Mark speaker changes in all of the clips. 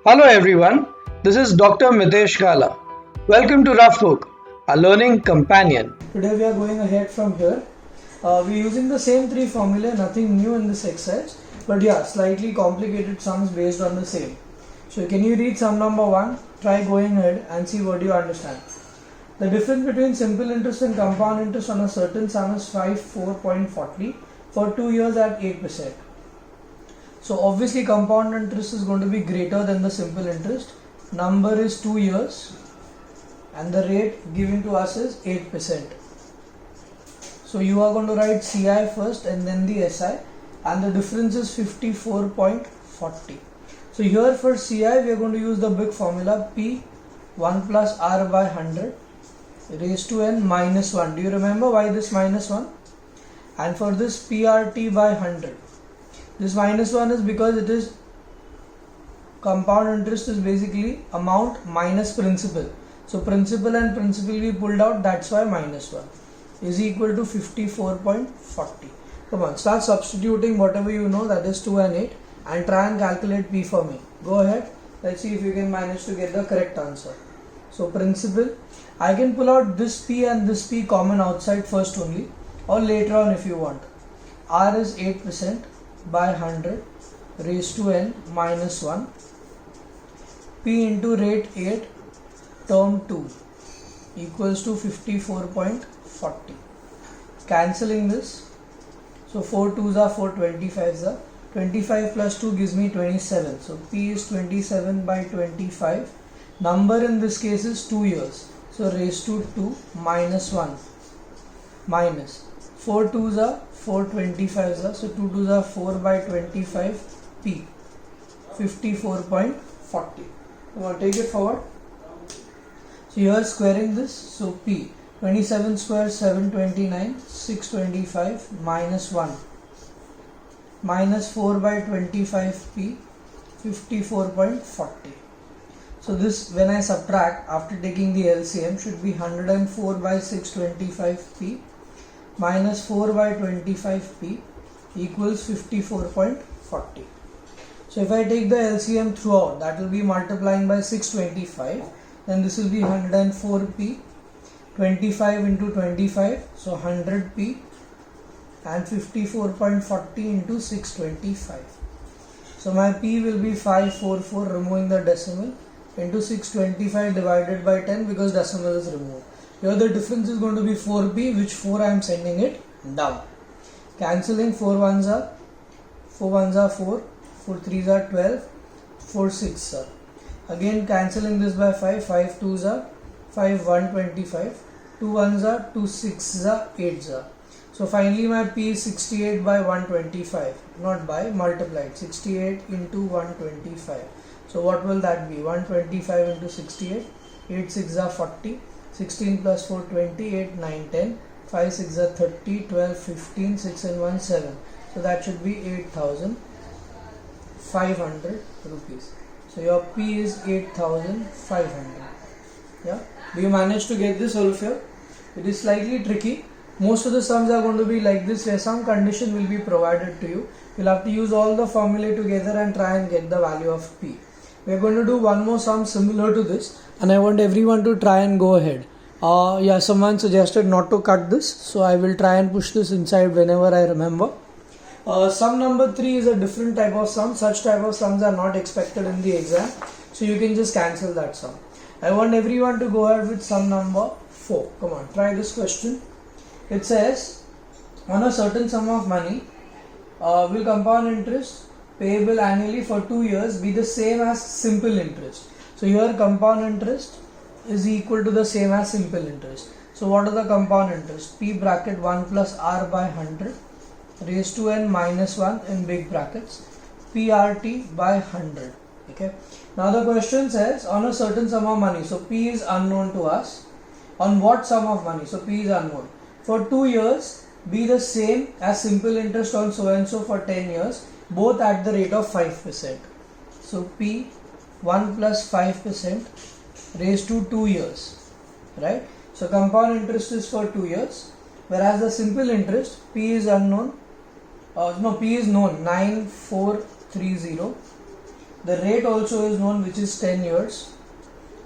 Speaker 1: Hello everyone, this is Dr. Mitesh Gala. Welcome to Rough Book, a learning companion.
Speaker 2: Today we are going ahead from here. We're using the same three formula, nothing new in this exercise, but yeah, slightly complicated sums based on the same. So can you read sum number 1? Try going ahead and see what you understand. The difference between simple interest and compound interest on a certain sum is 4.40 for 2 years at 8%. So obviously compound interest is going to be greater than the simple interest. Number is 2 years and the rate given to us is 8%. So you are going to write CI first and then the SI, and the difference is 54.40. So here for CI we are going to use the big formula P 1 plus R by 100 raised to n minus 1. Do you remember why this minus 1? And for this PRT by 100, this minus 1 is because it is compound interest is basically amount minus principal. So principal and principal we pulled out, that's why minus 1 is equal to 54.40. Come on, start substituting whatever you know, that is 2 and 8, and try and calculate P for me. Go ahead, let's see if you can manage to get the correct answer. So principal, I can pull out this P and this P common outside first only, or later on if you want. R is 8% by 100 raised to n minus 1. P into rate 8 term 2 equals to 54.40. Cancelling this, so 4 2s are 4, 25s are 25 plus 2 gives me 27. So P is 27 by 25. Number in this case is 2 years. So raised to 2 minus 1 minus 4 2s are 4, 25s are, so 2 2s are 4 by 25 P 54.40. Come on, take it forward. So you are squaring this, so P 27 square 729, 625 minus 1 minus 4 by 25 P 54.40. So this, when I subtract after taking the LCM, should be 104 by 625 P minus 4 by 25 P equals 54.40. So if I take the LCM throughout, that will be multiplying by 625, then this will be 104 P, 25 into 25, so 100 P, and 54.40 into 625. So my P will be 544, removing the decimal, into 625 divided by 10 because decimal is removed. Here the difference is going to be 4P, which 4 I am sending it down. Cancelling, 4 1s are 4, 4 3s are 12, 4 6s are. Again cancelling this by 5, 5 2s are 5 125, 2 1s are 2 6s are 8s are. So finally my P is 68 by 125, not by, multiplied, 68 into 125. So what will that be? 125 into 68, 8 6 are 40, 16 plus 4 20, 8 9 10, 5 6 are 30, 12 15, 6 and 1 7. So that should be 8,500 rupees. So your P is 8,500. Yeah. Do you manage to get this, all of you? It is slightly tricky. Most of the sums are going to be like this, where some condition will be provided to you. You'll have to use all the formulae together and try and get the value of P. We are going to do one more sum similar to this, and I want everyone to try and go ahead. Yeah, someone suggested not to cut this, so I will try and push this inside whenever I remember. Sum number 3 is a different type of sum. Such type of sums are not expected in the exam, so you can just cancel that sum. I want everyone to go ahead with sum number 4. Come on, try this question. It says, on a certain sum of money, will compound interest payable annually for 2 years be the same as simple interest? So here compound interest is equal to the same as simple interest. So what are the compound interest? P bracket 1 plus R by 100 raised to n minus 1 in big brackets, PRT by 100. Okay. Now the question says, on a certain sum of money, so P is unknown to us. On what sum of money? So P is unknown. For 2 years, be the same as simple interest on so and so for 10 years, both at the rate of 5%. So P 1 plus 5% raised to 2 years, right? So compound interest is for 2 years, whereas the simple interest, P is unknown, P is known, 9430 The rate also is known, which is 10 years.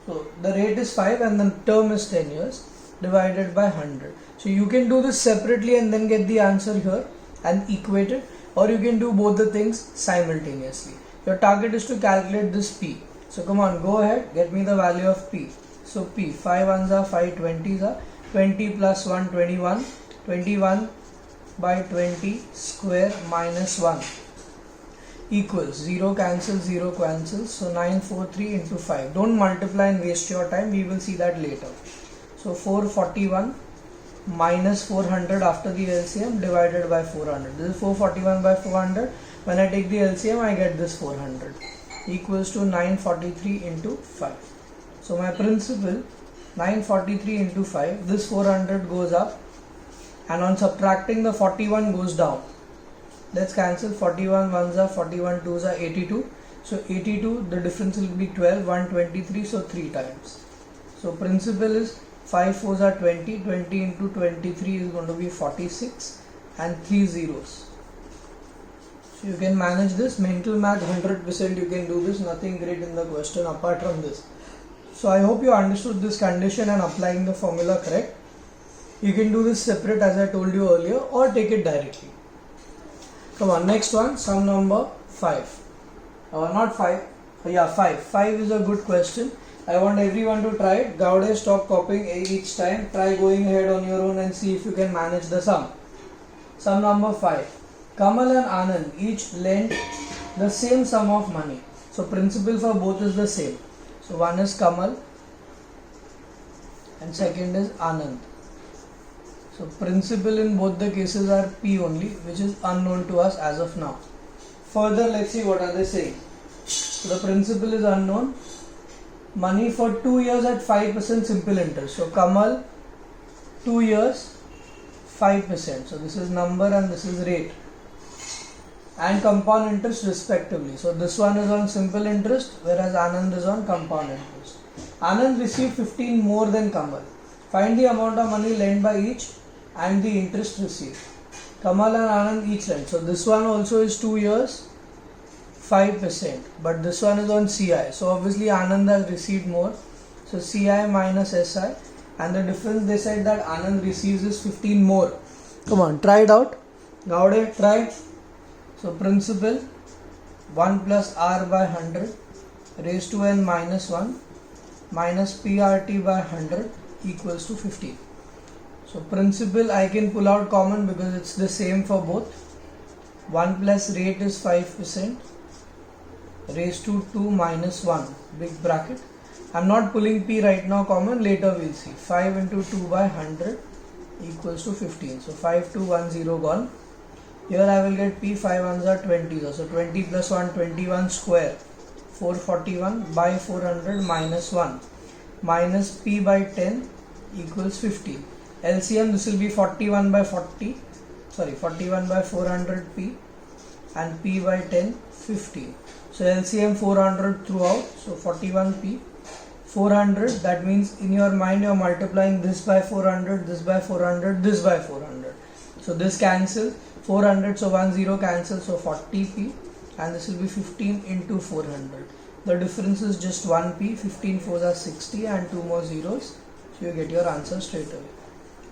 Speaker 2: So the rate is 5 and the term is 10 years divided by 100. So you can do this separately and then get the answer here and equate it, or you can do both the things simultaneously. Your target is to calculate this P. So come on, go ahead, get me the value of P. So P, 5 ones are 5, 20s are 20 plus 1, 21, 21 by 20 square minus 1 equals 0 cancels, 0 cancels, so 943 into 5. Don't multiply and waste your time, we will see that later. So 441 minus 400 after the LCM divided by 400. This is 441 by 400. When I take the LCM, I get this 400 equals to 943 into 5. So my principal, 943 into 5, this 400 goes up, and on subtracting the 41 goes down. Let's cancel. 41 ones are 41 twos are 82. So 82, the difference will be 12, 123, so 3 times. So principal is 5 fours are 20, 20 into 23 is going to be 46 and 3 zeros. So you can manage this. Mental math 100%, you can do this, nothing great in the question apart from this. So I hope you understood this condition and applying the formula correct. You can do this separate as I told you earlier, or take it directly. Come on, next one, sum number 5. Not 5, yeah 5. 5 is a good question. I want everyone to try it. Gaude, stop copying each time. Try going ahead on your own and see if you can manage the sum. Sum number 5. Kamal and Anand each lent the same sum of money. So principal for both is the same. So one is Kamal and second is Anand. So principal in both the cases are P only, which is unknown to us as of now. Further, let's see what are they saying. So the principal is unknown. Money for 2 years at 5% simple interest. So Kamal, 2 years, 5%. So this is number and this is rate. And compound interest respectively. So this one is on simple interest, whereas Anand is on compound interest. Anand received 15 more than Kamal. Find the amount of money lent by each and the interest received. Kamal and Anand each lent. So this one also is 2 years, 5%, but this one is on CI. So obviously Anand has received more. So CI minus SI, and the difference they said that Anand receives is 15 more. Come on, try it out. Gaude, try. So principal 1 plus R by 100 raised to n minus 1 minus PRT by 100 equals to 15. So principal I can pull out common because it's the same for both. 1 plus rate is 5% raised to 2 minus 1 big bracket. I'm not pulling P right now common, later we'll see. 5 into 2 by 100 equals to 15. So 5 2 1 0 gone. Here I will get P, 5 ones are 20. So 20 plus 1, 21 square. 441 by 400 minus 1 minus P by 10 equals 15. LCM, this will be 41 by 40. Sorry, 41 by 400 P and P by 10, 15. So LCM 400 throughout. So 41 P. 400, that means in your mind you are multiplying this by 400, this by 400, this by 400. So this cancels. 400, so 1 0 cancels, so 40p, and this will be 15 into 400. The difference is just 1p, 15 4s are 60 and 2 more zeros, so you get your answer straight away.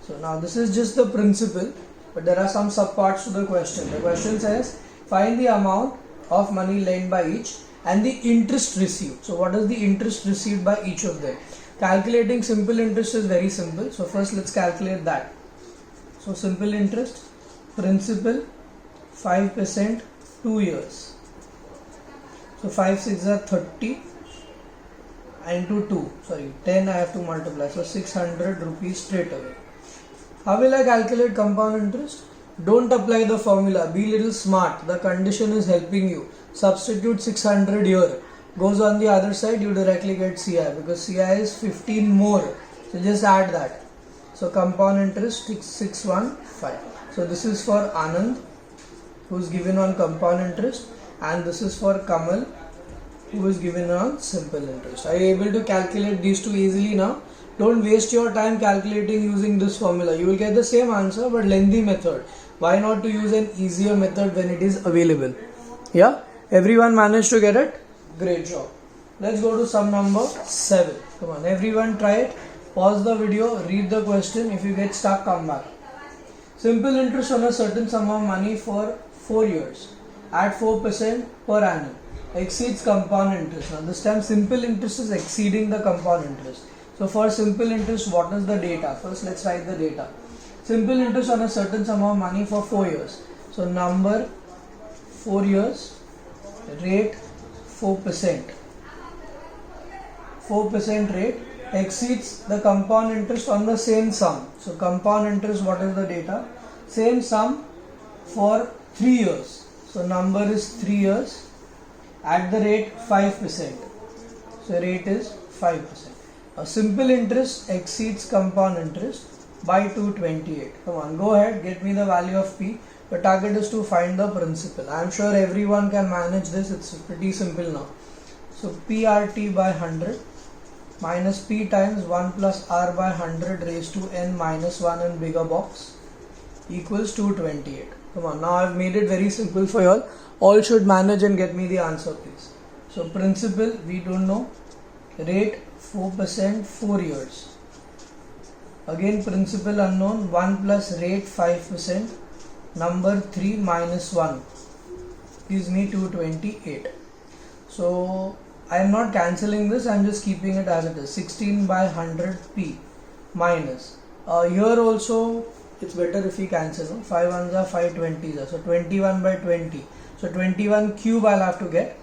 Speaker 2: So now this is just the principle, but there are some subparts to the question. The question says, find the amount of money lent by each and the interest received. So what is the interest received by each of them? Calculating simple interest is very simple. So first let's calculate that. So simple interest, principal 5%, 2 years. So 5 6 are 30 into 2, sorry 10 I have to multiply, so 600 rupees straight away. How will I calculate compound interest? Don't apply the formula, be little smart, the condition is helping you. Substitute 600 here, goes on the other side, you directly get CI because CI is 15 more, so just add that. So compound interest 615. So this is for Anand, who is given on compound interest, and this is for Kamal, who is given on simple interest. Are you able to calculate these two easily now? Don't waste your time calculating using this formula. You will get the same answer but lengthy method. Why not to use an easier method when it is available? Yeah? Everyone managed to get it? Great job. Let's go to sum number 7. Come on, everyone try it. Pause the video, read the question. If you get stuck, come back. Simple interest on a certain sum of money for 4 years at 4% per annum exceeds compound interest. Now this time simple interest is exceeding the compound interest. So for simple interest, what is the data? First let's write the data. Simple interest on a certain sum of money for 4 years. So number 4 years, rate 4%. 4% rate exceeds the compound interest on the same sum. So compound interest, what is the data? Same sum for 3 years. So number is 3 years at the rate 5%. So rate is 5%. A simple interest exceeds compound interest by 228. Come on, go ahead, get me the value of P. The target is to find the principal. I am sure everyone can manage this. It's pretty simple now. So PRT by 100 minus P times 1 plus R by 100 raised to N minus 1 in bigger box equals 228. Come on, now I've made it very simple for you all. All should manage and get me the answer, please. So principal, we don't know. Rate 4%, 4 years. Again principal unknown, 1 plus rate 5%. Number 3 minus 1 gives me 228. So I am not cancelling this, I am just keeping it as it is. 16 by 100 P minus. Here also it's better if we cancel. 5 ones are 5 20s. So 21 by 20. So 21 cube I'll have to get.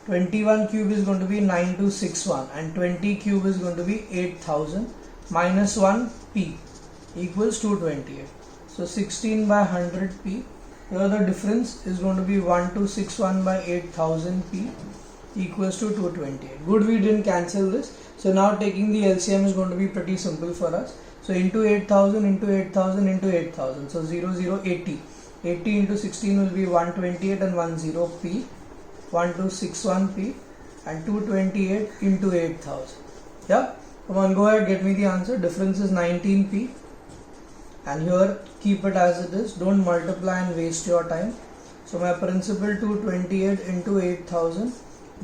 Speaker 2: 21 cube is going to be 9261 and 20 cube is going to be 8000 minus 1 P equals 228. So 16 by 100 P. Here the difference is going to be 1261 by 8000 P equals to 228. Good, we didn't cancel this. So now taking the LCM is going to be pretty simple for us. So into 8000 into 8000 into 8000. So 80. 80 into 16 will be 128 and 10P. 1261P and 228 into 8000. Yeah? Come on, go ahead, get me the answer. Difference is 19P. And here keep it as it is. Don't multiply and waste your time. So my principal 228 into 8000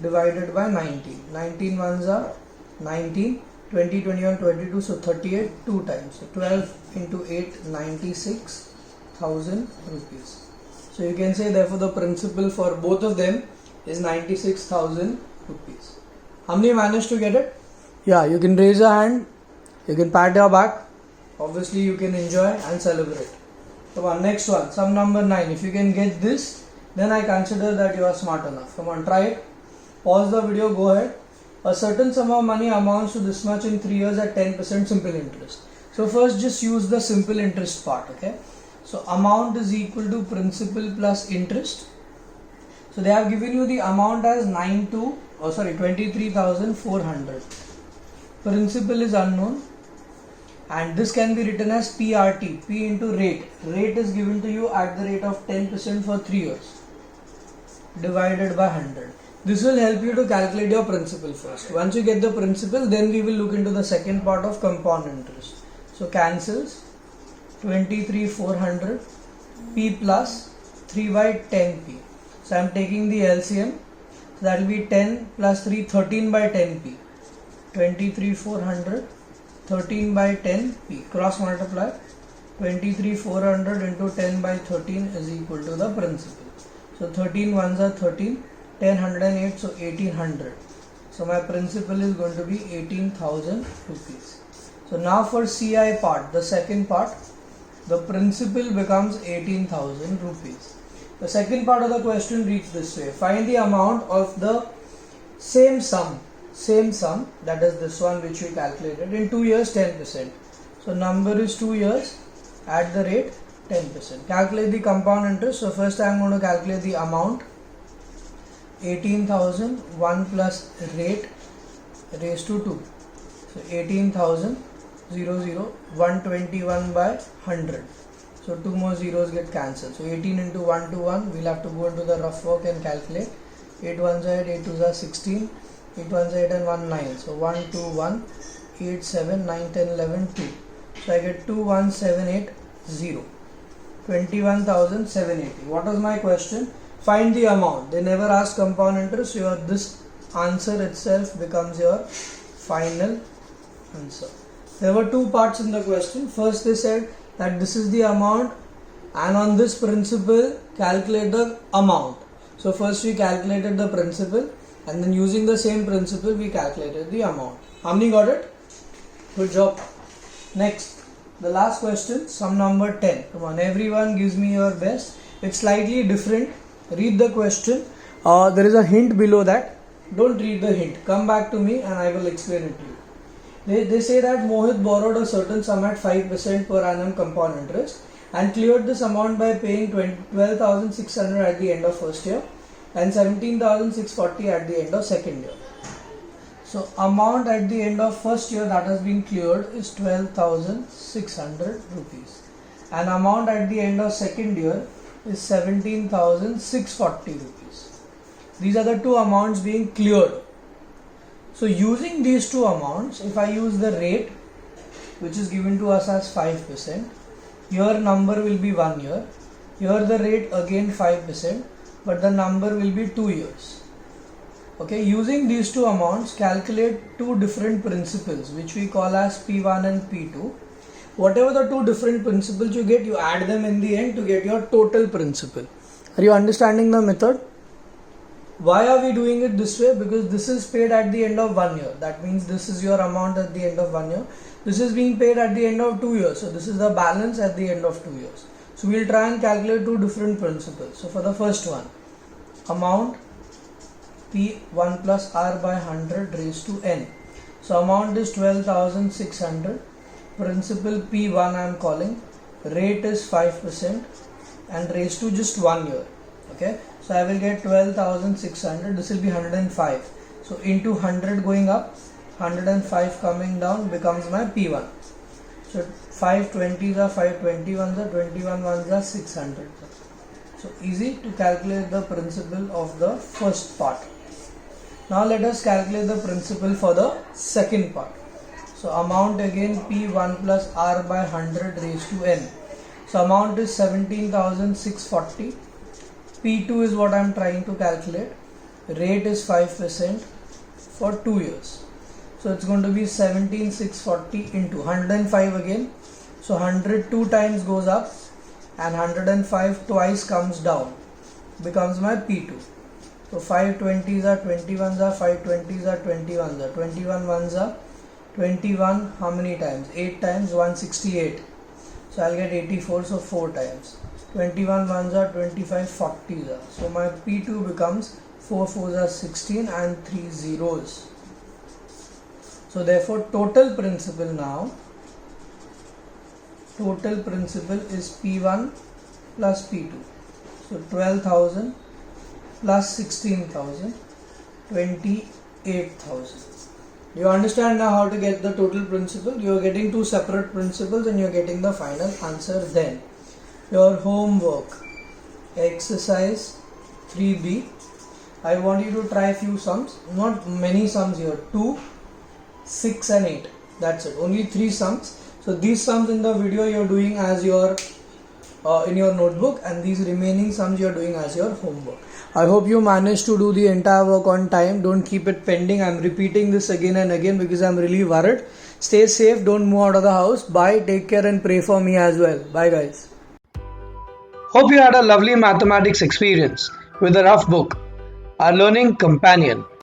Speaker 2: divided by 19. 19 ones are 19. 20, 21, 22. So 38 2 times. So 12 into 8, 96,000 rupees. So you can say therefore the principal for both of them is 96,000 rupees. How many managed to get it? Yeah, you can raise your hand. You can pat your back. Obviously you can enjoy and celebrate. Come on, next one, sum number 9. If you can get this, then I consider that you are smart enough. Come on, try it. Pause the video, go ahead. A certain sum of money amounts to this much in 3 years at 10% simple interest. So first just use the simple interest part, okay? So amount is equal to principal plus interest. So they have given you the amount as 23,400. Principal is unknown. And this can be written as PRT, P into rate. Rate is given to you at the rate of 10% for 3 years divided by 100. This will help you to calculate your principal first. Once you get the principal, then we will look into the second part of compound interest. So cancels 23,400 P plus 3 by 10P. So I am taking the LCM. So that will be 10 plus 3, 13 by 10P. 23,400. 13 by 10 P. Cross multiply. 23,400 into 10 by 13 is equal to the principal. So 13 ones are 13. 10 108, so 1800. So my principal is going to be 18,000 rupees. So now for CI part, the second part, the principal becomes 18,000 rupees. The second part of the question reads this way. Find the amount of the same sum, that is this one which we calculated, in 2 years 10%. So number is 2 years at the rate 10%. Calculate the compound interest. So first I am going to calculate the amount. 18,000, 1 plus rate raised to 2. So 18,000, 121 by 100. So 2 more zeros get cancelled. So 18 into 1 to 1, we'll have to go into the rough work and calculate. 8 ones are 8, 8 twos are 16, 8 ones are 8 and 1 9. So 1, 2, 1, 8, 7, 9, 10, 11, 2. So I get 21780. 21,780. What was my question? find the amount. They never ask compound interest, so this answer itself becomes your final answer. There were two parts in the question. First they said that this is the amount, and on this principle calculate the amount. So first we calculated the principal, and then using the same principle we calculated the amount. How many got it? Good job. Next, the last question, sum number 10. Come on, everyone gives me your best. It's slightly different. Read the question. There is a hint below that. Don't read the hint. Come back to me and I will explain it to you. They say that Mohit borrowed a certain sum at 5% per annum compound interest and cleared this amount by paying 12,600 at the end of first year and 17,640 at the end of second year. So amount at the end of first year that has been cleared is 12,600 rupees, and amount at the end of second year is 17,640 rupees. These are the two amounts being cleared. So using these two amounts, if I use the rate which is given to us as 5%, your number will be 1 year, here the rate again 5%, but the number will be 2 years. Okay, using these two amounts, calculate two different principles which we call as P1 and P2. Whatever the two different principles you get, you add them in the end to get your total principal. Are you understanding the method? Why are we doing it this way? Because this is paid at the end of 1 year. That means this is your amount at the end of 1 year. This is being paid at the end of 2 years. So this is the balance at the end of 2 years. So we'll try and calculate two different principles. So for the first one, amount P1 plus R by 100 raised to N. So amount is 12,600. Principal P1 I am calling. Rate is 5% and raised to just 1 year. Okay. So I will get 12,600. This will be 105. So into 100 going up, 105 coming down becomes my P1. So 520s are 521s are 21 ones are 600. So easy to calculate the principal of the first part. Now let us calculate the principal for the second part. So amount again P1 plus R by 100 raised to N. So amount is 17,640. P2 is what I am trying to calculate. Rate is 5% for 2 years. So it's going to be 17,640 into 105 again. So 100 two times goes up and 105 twice comes down. Becomes my P2. So 520s are 21s are 520s are 21s are 21 ones are 21. How many times? 8 times 168. So I'll get 84. So 4 times. 21 ones are 25 40s are. So my P2 becomes 4 4s are 16 and 3 zeros. So therefore total principal now, total principal is P1 plus P2. So 12,000 plus 16,000, 28,000. Do you understand now how to get the total principal? You are getting two separate principles and you are getting the final answer then. Your homework, exercise 3B. I want you to try few sums, not many sums here, 2, 6 and 8. That's it, only 3 sums. So these sums in the video you are doing as your in your notebook, and these remaining sums you are doing as your homework. I hope you managed to do the entire work on time. Don't keep it pending. I'm repeating this again and again because I'm really worried. Stay safe, don't move out of the house. Bye, take care and pray for me as well. Bye guys.
Speaker 1: Hope you had a lovely mathematics experience with the Rough Book, our learning companion.